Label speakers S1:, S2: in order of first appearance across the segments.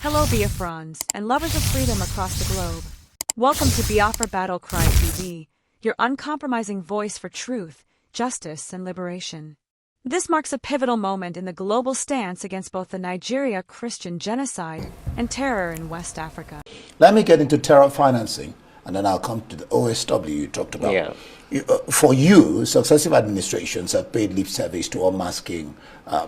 S1: Hello Biafrans and lovers of freedom across the globe. Welcome to Biafra Battle Cry TV, your uncompromising voice for truth, justice, and liberation. This marks a pivotal moment in the global stance against both the Nigeria Christian genocide and terror in West Africa.
S2: Let me get into terror financing, and then I'll come to the OSW you talked about.
S3: Yeah.
S2: For you, successive administrations have paid lip service to unmasking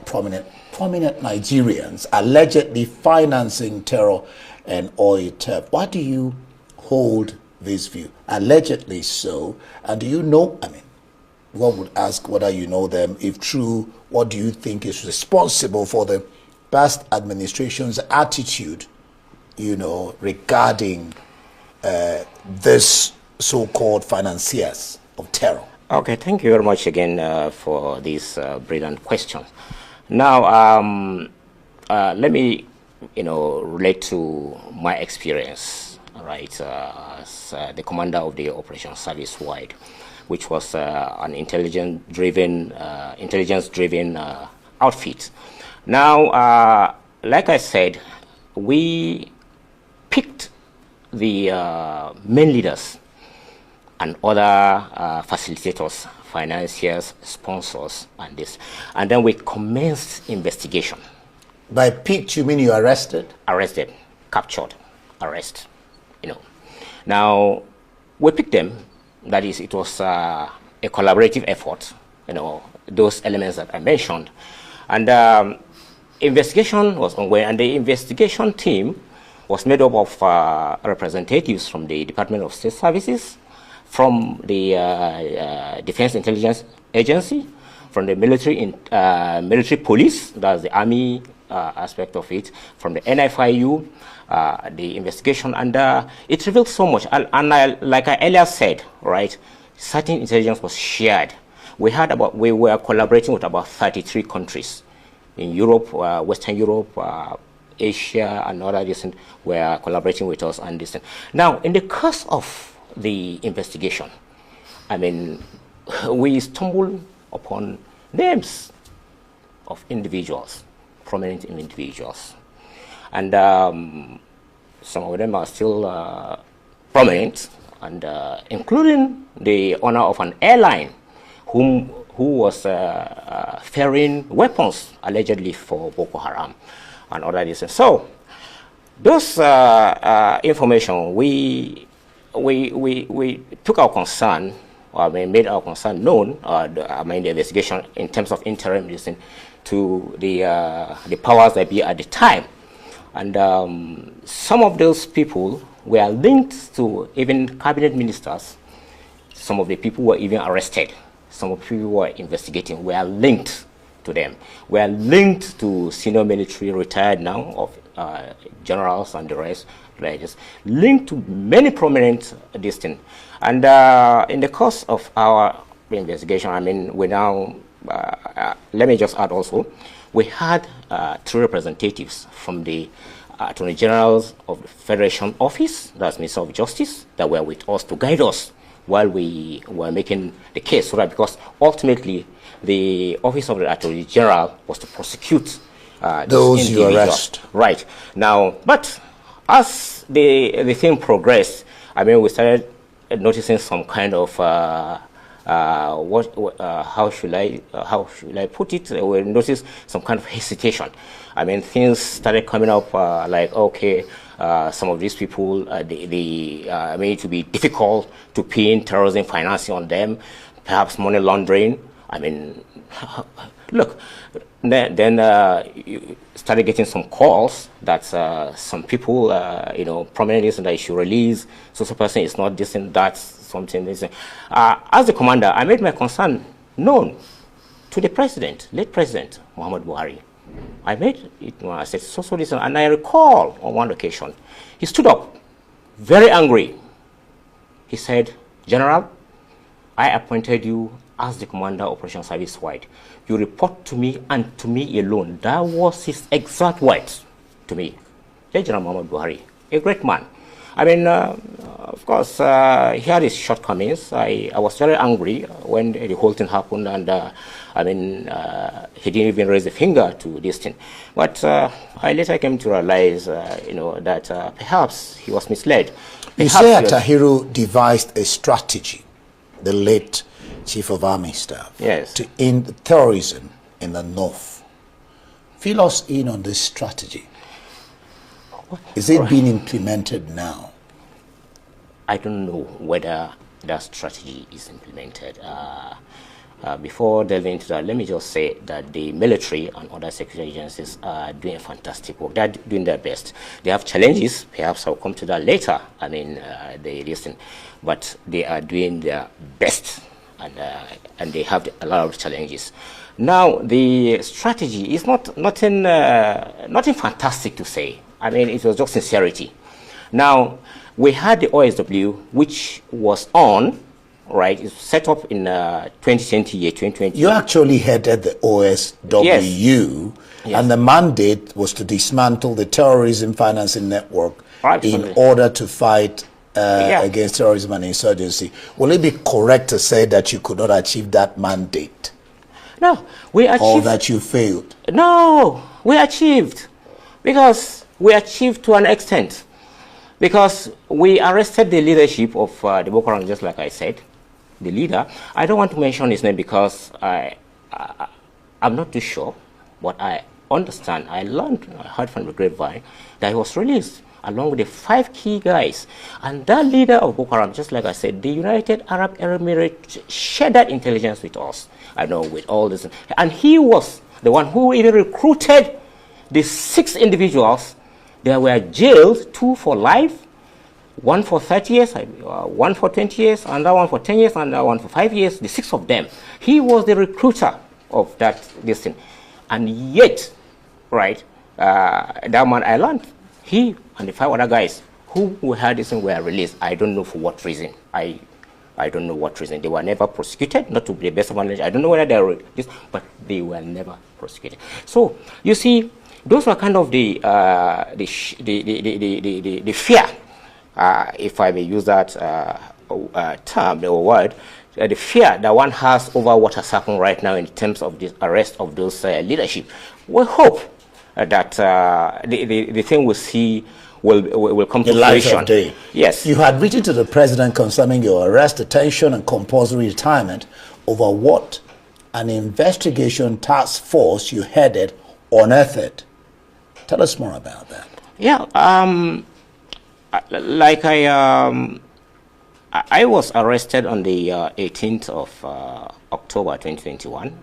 S2: prominent Nigerians allegedly financing terror and oil theft. Why do you hold this view? Allegedly so. And do you know, one would ask whether you know them. If true, what do you think is responsible for the past administration's attitude, regarding this so-called financiers of terror?
S3: Okay, thank you very much again for this brilliant question. Now, let me, relate to my experience, right, as the commander of the Operation Service Wide, which was an intelligence-driven outfit. Now, like I said, we picked the main leaders and other facilitators, financiers, sponsors, and then we commenced investigation.
S2: By picked, you mean you arrested?
S3: Arrested, captured, arrest. Now we picked them. That is, it was a collaborative effort. Those elements that I mentioned, and investigation was ongoing, and the investigation team was made up of representatives from the Department of State Services, from the Defense Intelligence Agency, from the military police, that's the army aspect of it, from the NFIU, the investigation, and it revealed so much. And like I earlier said, right, certain intelligence was shared. We were collaborating with about 33 countries in Europe, Western Europe, Asia, and other distant were collaborating with us and distant. Now, in the course of the investigation, we stumbled upon names of individuals, prominent individuals, and some of them are still prominent, and including the owner of an airline who was ferrying weapons allegedly for Boko Haram and other reasons. So those information, we took our concern, made our concern known, the investigation in terms of interim listening to the powers that be at the time. And some of those people were linked to even cabinet ministers. Some of the people were even arrested. Some of the people who were investigating were linked to them. We are linked to senior military retired now of generals and the rest, just linked to many prominent distant. And in the course of our investigation, we now, let me just add also, we had 3 representatives from the Attorney Generals of the Federation Office, that's Minister of Justice, that were with us to guide us while we were making the case, so that because ultimately the Office of the Attorney General was to prosecute
S2: those you arrest.
S3: Right. Now, but as the thing progressed, we started noticing some kind of how should I put it? We noticed some kind of hesitation. Things started coming up like, okay, some of these people, they made it to be difficult to pin terrorism financing on them, perhaps money laundering. Look, then you started getting some calls that some people, prominently that you should release, so person is not this and that, something. As the commander, I made my concern known to the president, late President Muhammad Buhari. I made it, I said, so this, and I recall on one occasion, he stood up, very angry. He said, General, I appointed you as the commander of Operation Service Wide. You report to me and to me alone. That was his exact words to me. General Muhammad Buhari, a great man. of course, he had his shortcomings. I was very angry when the whole thing happened, and I mean, he didn't even raise a finger to this thing. But I later came to realize, you know, that perhaps he was misled.
S2: You say Tahiru devised a strategy, the late Chief of Army Staff,
S3: yes,
S2: to end terrorism in the north. Fill us in on this strategy. Is it being implemented now?
S3: I don't know whether that strategy is implemented. Before delving into that, let me just say that the military and other security agencies are doing fantastic work. They're doing their best. They have challenges. Perhaps I'll come to that later. I mean, they listen, but they are doing their best, and they have a lot of challenges. Now, the strategy is nothing fantastic to say. I mean, it was just sincerity. Now, we had the OSW, which was on, right? It's set up in 2020.
S2: You actually headed the OSW,
S3: yes.
S2: And the mandate was to dismantle the terrorism financing network in order to fight against terrorism and insurgency. Will it be correct to say that you could not achieve that mandate?
S3: No, we achieved.
S2: Or that you failed?
S3: No, we achieved. Because we achieved to an extent. Because we arrested the leadership of the Boko Haram, just like I said, the leader. I don't want to mention his name because I'm not too sure, but I understand, I heard from the grapevine that he was released along with the 5 key guys. And that leader of Boko Haram, just like I said, the United Arab Emirates shared that intelligence with us. I know, with all this. And he was the one who even recruited the 6 individuals. They were jailed, 2 for life, 1 for 30 years, 1 for 20 years, another 1 for 10 years, and another 1 for 5 years, the 6 of them. He was the recruiter of this thing. And yet, right, that man I learned, he and the 5 other guys who had this thing were released. I don't know for what reason. I don't know what reason. They were never prosecuted, not to the best of my knowledge. I don't know whether they were this, but they were never prosecuted. So, you see, those were kind of the fear, if I may use that term or word, the fear that one has over what has happened right now in terms of the arrest of those leadership. We hope that the thing we see will come to fruition. Yes.
S2: You had written to the president concerning your arrest, detention, and compulsory retirement over what an investigation task force you headed unearthed. Tell us more about that.
S3: Yeah, like I was arrested on the 18th of October 2021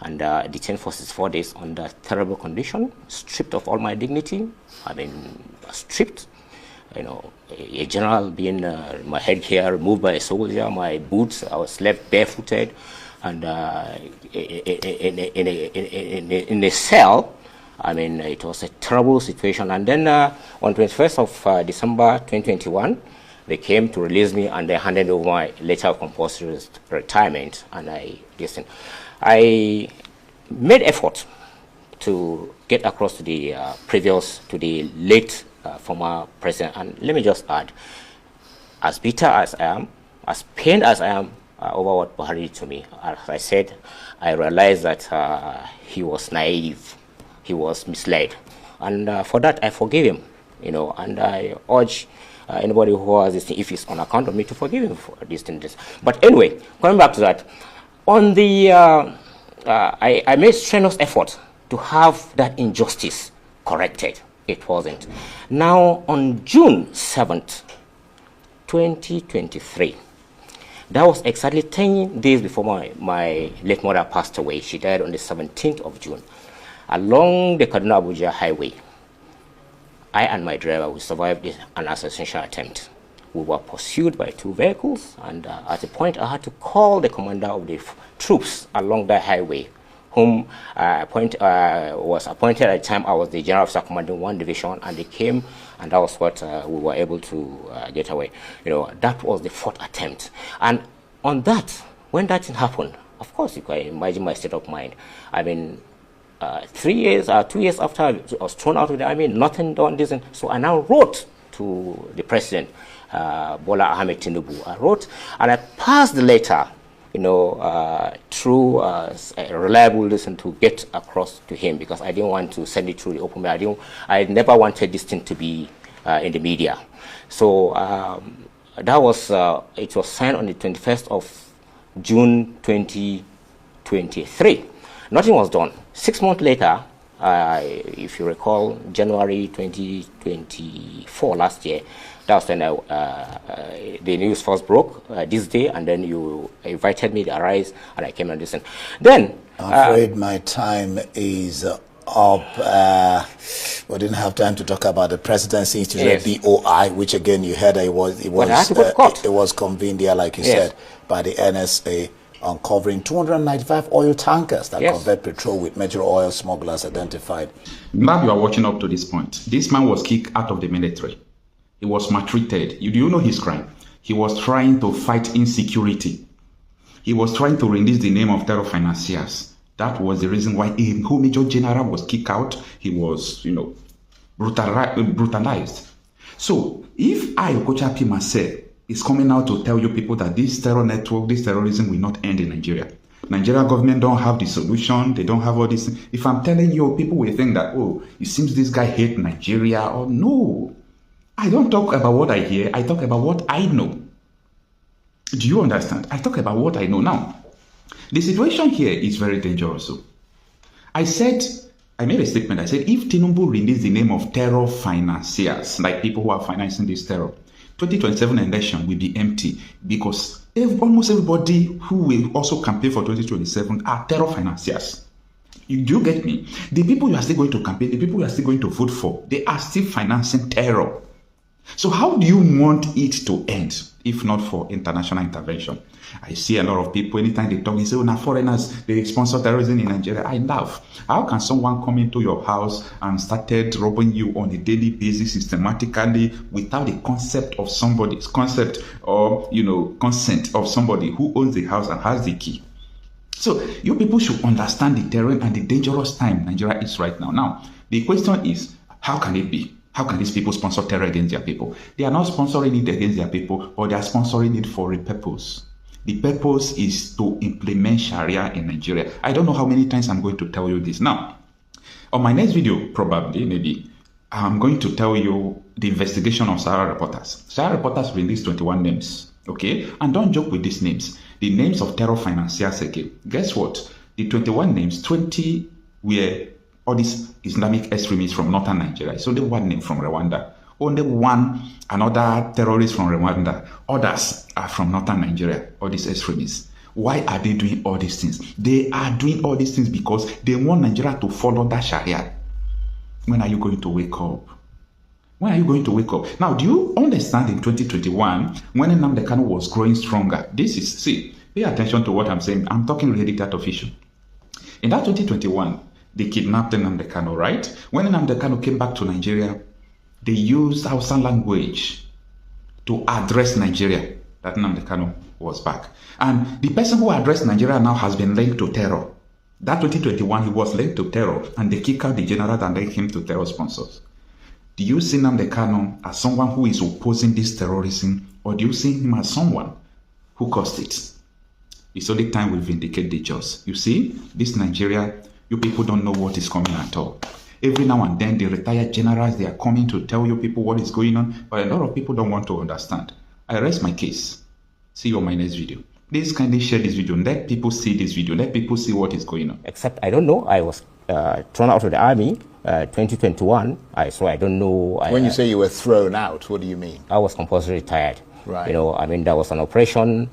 S3: and detained for 4 days under terrible condition, stripped of all my dignity. I mean, stripped, you know, a general being my headgear removed by a soldier, my boots, I was left barefooted, and in a cell. I mean, it was a terrible situation. And then on 21st of December 2021, they came to release me and they handed over my letter of compulsory retirement. And I made effort to get across to the the late former president. And let me just add, as bitter as I am, as pained as I am over what Buhari did to me, as I said, I realized that he was naive. He was misled, and for that I forgive him, you know, and I urge anybody who has this thing, if it's on account of me, to forgive him for this thing. But anyway, coming back to that, on the I made strenuous effort to have that injustice corrected. It wasn't. Now on June 7th, 2023, that was exactly 10 days before my late mother passed away. She died on the 17th of June. Along the Kaduna-Abuja highway, I and my driver, we survived an assassination attempt. We were pursued by 2 vehicles, and at a point I had to call the commander of the troops along that highway, whom was appointed at the time. I was the general officer commanding 1 division, and they came, and that was what we were able to get away. You know, that was the 4th attempt. And on that, when that thing happened, of course, you can imagine my state of mind. I mean, 2 years after I was thrown out of the army, nothing done, this. So I now wrote to the president Bola Tinubu. I wrote and I passed the letter, through a reliable listen to get across to him, because I didn't want to send it through the open mail. I never wanted this thing to be in the media. So that was, it was signed on the 21st of June 2023. Nothing was done. 6 months later, if you recall, January 2024 last year, that was when the news first broke this day, and then you invited me to arise, and I came and listened. Then
S2: I'm afraid my time is up. We didn't have time to talk about the presidency institute, yes. BOI, which again you heard it was convened there, like you yes. said, by the NSA, uncovering 295 oil tankers that yes. convert petrol with major oil smugglers identified.
S4: Now you are watching up to this point. This man was kicked out of the military. He was maltreated. Do you know his crime? He was trying to fight insecurity. He was trying to release the name of terror financiers. That was the reason why a whole major general was kicked out. He was, brutalized. So if I, Okochapi myself, is coming out to tell you people that this terror network, this terrorism will not end in Nigeria. Nigeria government don't have the solution. They don't have all this. If I'm telling you, people will think that, oh, it seems this guy hates Nigeria. Or no. I don't talk about what I hear. I talk about what I know. Do you understand? I talk about what I know. Now, the situation here is very dangerous. So I made a statement. I said, if Tinubu released the name of terror financiers, like people who are financing this terror, 2027 election will be empty, because almost everybody who will also campaign for 2027 are terror financiers. Do you get me? The people you are still going to campaign, the people you are still going to vote for, they are still financing terror. So how do you want it to end, if not for international intervention? I see a lot of people, anytime they talk, they say, oh, now foreigners, they sponsor terrorism in Nigeria. I laugh. How can someone come into your house and started robbing you on a daily basis systematically without the consent of somebody who owns the house and has the key? So you people should understand the terrain and the dangerous time Nigeria is right now. Now, the question is, how can it be? How can these people sponsor terror against their people? They are not sponsoring it against their people, but they are sponsoring it for a purpose. The purpose is to implement Sharia in Nigeria. I don't know how many times I'm going to tell you this. Now, on my next video, probably, maybe, I'm going to tell you the investigation of Sahara reporters. Sahara reporters released 21 names, okay? And don't joke with these names. The names of terror financiers again. Guess what? The 21 names, 20 were all these Islamic extremists from northern Nigeria. It's only one name from Rwanda. Only one, another terrorist from Rwanda. Others are from northern Nigeria, all these extremists. Why are they doing all these things? They are doing all these things because they want Nigeria to follow that Sharia. When are you going to wake up? When are you going to wake up? Now, do you understand in 2021, when Nnamdi Kanu was growing stronger? See, pay attention to what I'm saying. I'm talking really that official. In that 2021, they kidnapped Nnamdi Kanu, right? When Nnamdi Kanu came back to Nigeria, they used Hausa language to address Nigeria, that Nnamdi Kanu was back. And the person who addressed Nigeria now has been linked to terror. That 2021, he was linked to terror, and they kicked out the general and linked him to terror sponsors. Do you see Nnamdi Kanu as someone who is opposing this terrorism, or do you see him as someone who caused it? It's only time will vindicate the just. You see, this Nigeria, you people don't know what is coming at all. Every now and then, the retired generals, they are coming to tell you people what is going on, but a lot of people don't want to understand. I rest my case. See you on my next video. Please kindly share this video. Let people see this video. Let people see what is going on.
S3: Except, I don't know, I was thrown out of the army 2021. So I don't know.
S2: When you say you were thrown out, what do you mean?
S3: I was compulsory retired.
S2: Right.
S3: There was an operation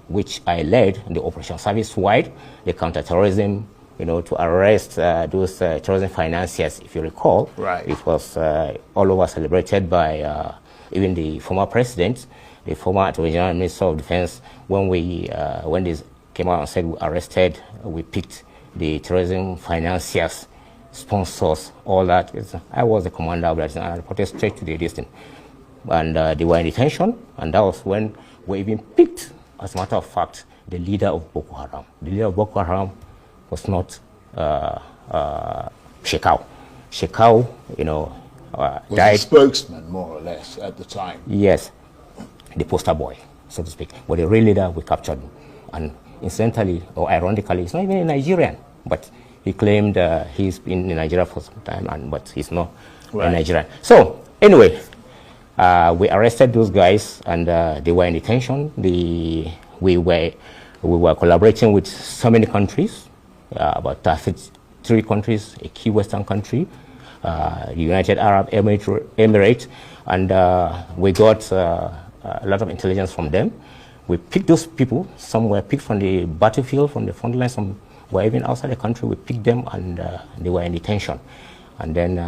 S3: which I led, the operation service-wide, the counter-terrorism, to arrest those terrorism financiers, if you recall.
S2: Right.
S3: It was all over celebrated by even the former president, the former Attorney General and Minister of Defense. When they came out and said we arrested, we picked the terrorism financiers, sponsors, all that. I was the commander of that, and I reported straight to the district. And they were in detention, and that was when we even picked, as a matter of fact, the leader of Boko Haram. The leader of Boko Haram was not Shekau. Shekau,
S2: was
S3: died.
S2: a spokesman, more or less, at the time.
S3: Yes. the poster boy, so to speak. But the real leader, we captured him. And incidentally, or ironically, he's not even a Nigerian, but he claimed he's been in Nigeria for some time, but he's not a Nigerian. So anyway, we arrested those guys, and they were in detention. We were collaborating with so many countries, about 33 countries, a key Western country, the United Arab Emirates, and we got a lot of intelligence from them. We picked those people. Some were picked from the battlefield, from the front line. Some were even outside the country. We picked them, and they were in detention. And then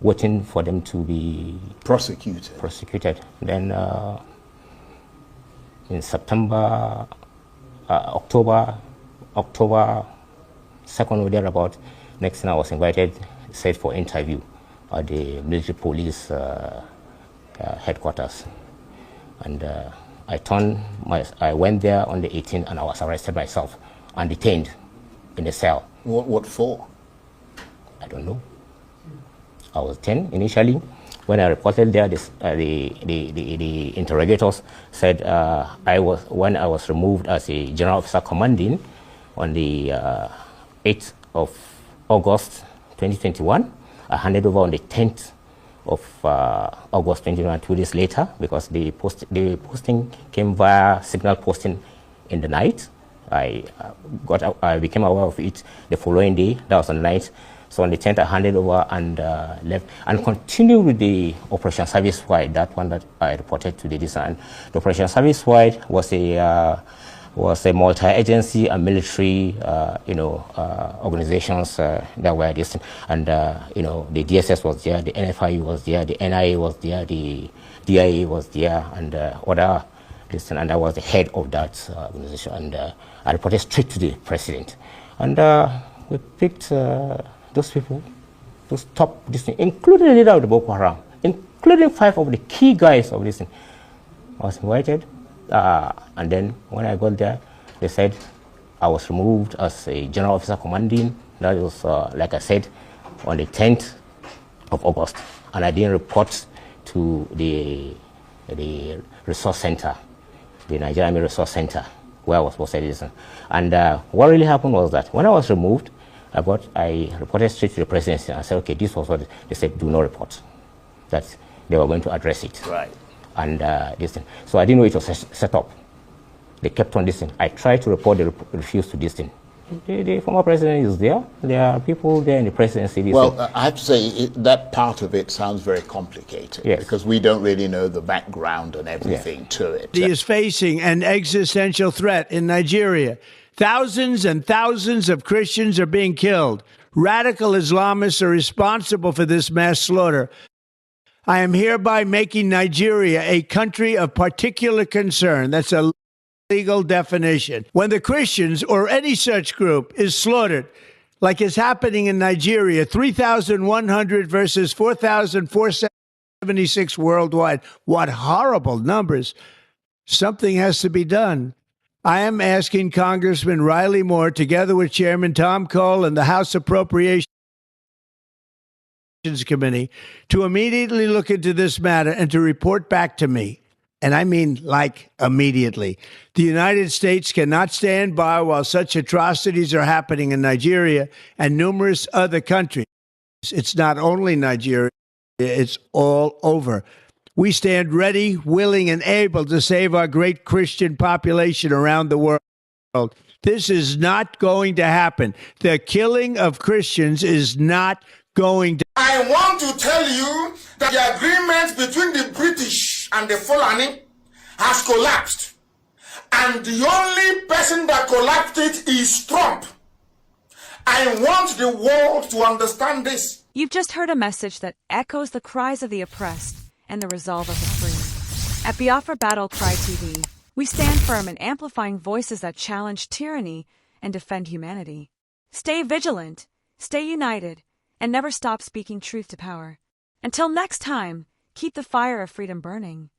S3: waiting for them to be prosecuted. Then in September, October 2nd or thereabout, next thing I was invited, said for interview at the military police headquarters. And I went there on the 18th, and I was arrested myself and detained in a cell.
S2: What for?
S3: I don't know. I was 10 initially. When I reported there, the interrogators said when I was removed as a general officer commanding on the 8th of August 2021, I handed over on the 10th of August 2021, 2 days later, because the posting came via signal posting in the night. I became aware of it the following day. That was on the 9th. So on the 10th, I handed over and left and continued with the Operation Service Wide, that one that I reported to the design. The Operation Service Wide was a multi-agency and military, organizations that were distant. And, the DSS was there, the NFI was there, the NIA was there, the DIA was there, and other distant. And I was the head of that organization. And I reported straight to the president. And we picked those people, those top distant, including the leader of the Boko Haram, including 5 of the key guys of this thing. I was invited. And then when I got there, they said I was removed as a general officer commanding. That was, like I said, on the 10th of August. And I didn't report to the resource center, the Nigerian Resource Center, where I was posted. And what really happened was that when I was removed, I reported straight to the presidency. And I said, okay, this was what they said, do not report. That they were going to address it.
S2: Right.
S3: And this thing. So I didn't know it was set up. They kept on this thing. I tried to report, they refused to this thing. The former president is there. There are people there in the presidency.
S2: Well, I have to say, that part of it sounds very complicated.
S3: Yes.
S2: Because we don't really know the background and everything to it.
S5: He is facing an existential threat in Nigeria. Thousands and thousands of Christians are being killed. Radical Islamists are responsible for this mass slaughter. I am hereby making Nigeria a country of particular concern. That's a legal definition. When the Christians or any such group is slaughtered, like is happening in Nigeria, 3,100 versus 4,476 worldwide. What horrible numbers. Something has to be done. I am asking Congressman Riley Moore, together with Chairman Tom Cole and the House Appropriations Committee, to immediately look into this matter and to report back to me. And I mean, like, immediately. The United States cannot stand by while such atrocities are happening in Nigeria and numerous other countries. It's not only Nigeria, it's all over. We stand ready, willing, and able to save our great Christian population around the world. This is not going to happen. The killing of Christians is not going to.
S6: I want to tell you that the agreement between the British and the Fulani has collapsed. And the only person that collapsed it is Trump. I want the world to understand this.
S1: You've just heard a message that echoes the cries of the oppressed and the resolve of the free. At Biafra Battle Cry TV, we stand firm in amplifying voices that challenge tyranny and defend humanity. Stay vigilant, stay united, and never stop speaking truth to power. Until next time, keep the fire of freedom burning.